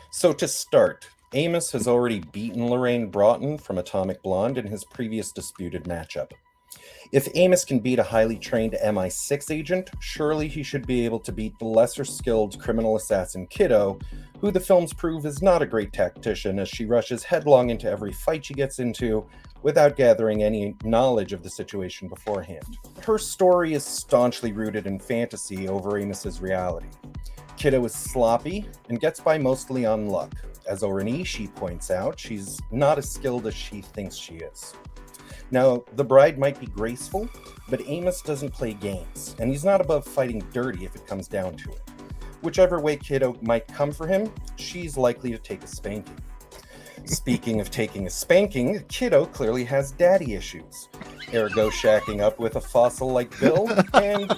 So to start, Amos has already beaten Lorraine Broughton from Atomic Blonde in his previous disputed matchup. If Amos can beat a highly trained MI6 agent, surely he should be able to beat the lesser skilled criminal assassin Kiddo, who the films prove is not a great tactician as she rushes headlong into every fight she gets into without gathering any knowledge of the situation beforehand. Her story is staunchly rooted in fantasy over Amos's reality. Kiddo is sloppy and gets by mostly on luck. As Oranishi points out, she's not as skilled as she thinks she is. Now, the bride might be graceful, but Amos doesn't play games, and he's not above fighting dirty if it comes down to it. Whichever way Kiddo might come for him, she's likely to take a spanking. Speaking of taking a spanking, Kiddo clearly has daddy issues. Ergo shacking up with a fossil like Bill, and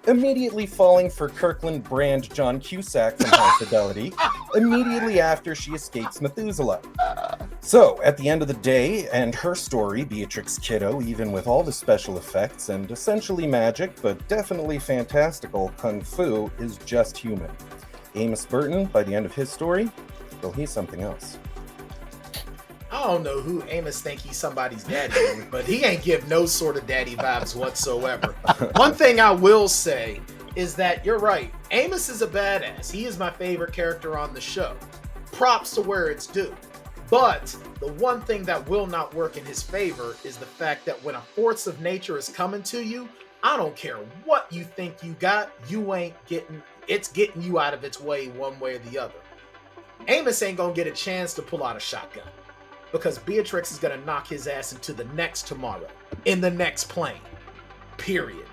immediately falling for Kirkland brand John Cusack from High Fidelity, immediately after she escapes Methuselah. So, at the end of the day, and her story, Beatrix Kiddo, even with all the special effects and essentially magic, but definitely fantastical kung fu, is just human. Amos Burton, by the end of his story, well, he's something else. I don't know who Amos think he's somebody's daddy, but he ain't give no sort of daddy vibes whatsoever. One thing I will say is that you're right. Amos is a badass. He is my favorite character on the show. Props to where it's due. But the one thing that will not work in his favor is the fact that when a force of nature is coming to you, I don't care what you think you got, you ain't getting, it's getting you out of its way one way or the other. Amos ain't gonna get a chance to pull out a shotgun because Beatrix is gonna knock his ass into the next tomorrow, in the next plane, period.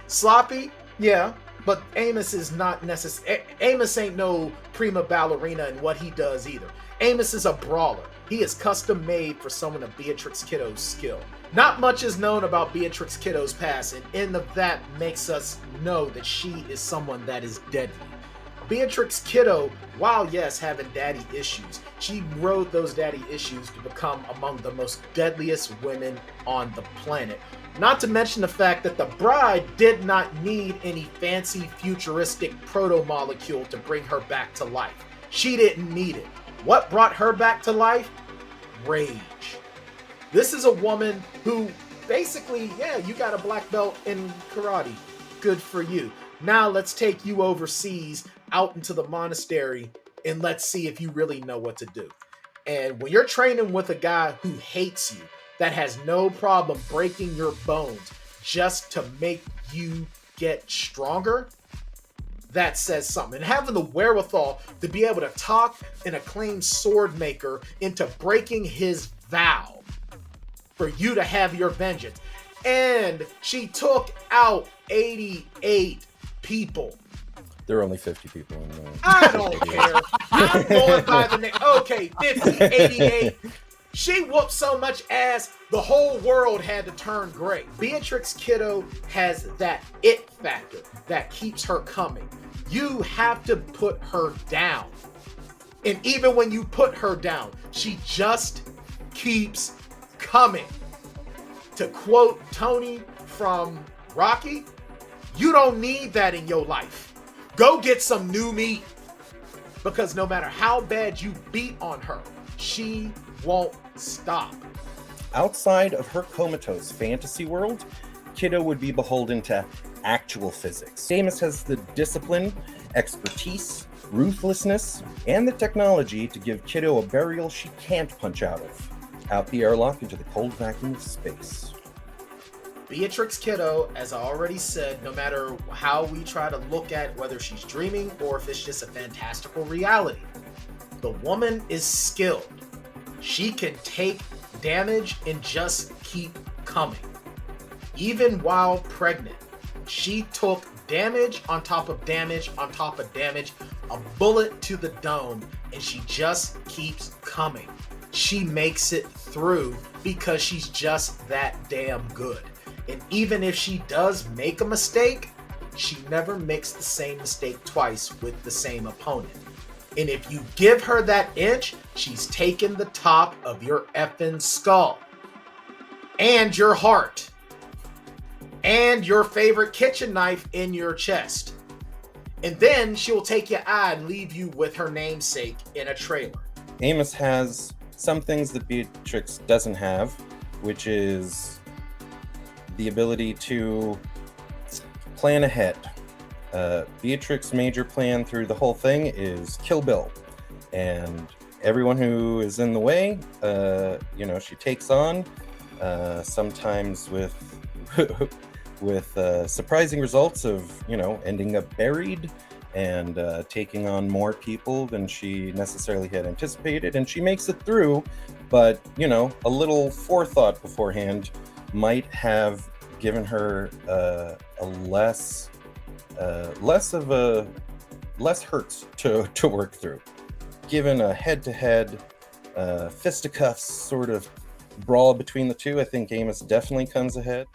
Sloppy, yeah, but Amos is not necessary. Amos ain't no prima ballerina in what he does either. Amos is a brawler. He is custom made for someone of Beatrix Kiddo's skill. Not much is known about Beatrix Kiddo's past, and in of that makes us know that she is someone that is deadly. Beatrix Kiddo, while yes, having daddy issues, she rode those daddy issues to become among the most deadliest women on the planet. Not to mention the fact that the bride did not need any fancy futuristic proto-molecule to bring her back to life. She didn't need it. What brought her back to life? Rage. This is a woman who basically, yeah, you got a black belt in karate. Good for you. Now let's take you overseas out into the monastery and let's see if you really know what to do. And when you're training with a guy who hates you, that has no problem breaking your bones just to make you get stronger, that says something. And having the wherewithal to be able to talk an acclaimed sword maker into breaking his vow for you to have your vengeance. And she took out 88 people. There are only 50 people in there. I don't care. I'm going by the name. Okay, 50, 88. She whooped so much ass, the whole world had to turn gray. Beatrix Kiddo has that it factor that keeps her coming. You have to put her down. And even when you put her down, she just keeps coming. To quote Tony from Rocky, you don't need that in your life. Go get some new meat. Because no matter how bad you beat on her, she won't stop. Outside of her comatose fantasy world, Kiddo would be beholden to actual physics. Amos has the discipline, expertise, ruthlessness, and the technology to give Kiddo a burial she can't punch out the airlock into the cold vacuum of space. Beatrix Kiddo, as I already said, no matter how we try to look at whether she's dreaming or if it's just a fantastical reality, the woman is skilled. She can take damage and just keep coming. Even while pregnant, she took damage on top of damage on top of damage, a bullet to the dome, and she just keeps coming. She makes it through because she's just that damn good. And even if she does make a mistake, she never makes the same mistake twice with the same opponent. And if you give her that inch, she's taken the top of your effing skull. And your heart. And your favorite kitchen knife in your chest. And then she'll take your eye and leave you with her namesake in a trailer. Amos has some things that Beatrix doesn't have, which is the ability to plan ahead. Beatrix's major plan through the whole thing is kill Bill. And everyone who is in the way, she takes on, sometimes with surprising results of, ending up buried and taking on more people than she necessarily had anticipated. And she makes it through, but, a little forethought beforehand might have given her less hurts to work through. Given a head-to-head fisticuffs sort of brawl between the two, I think Amos definitely comes ahead.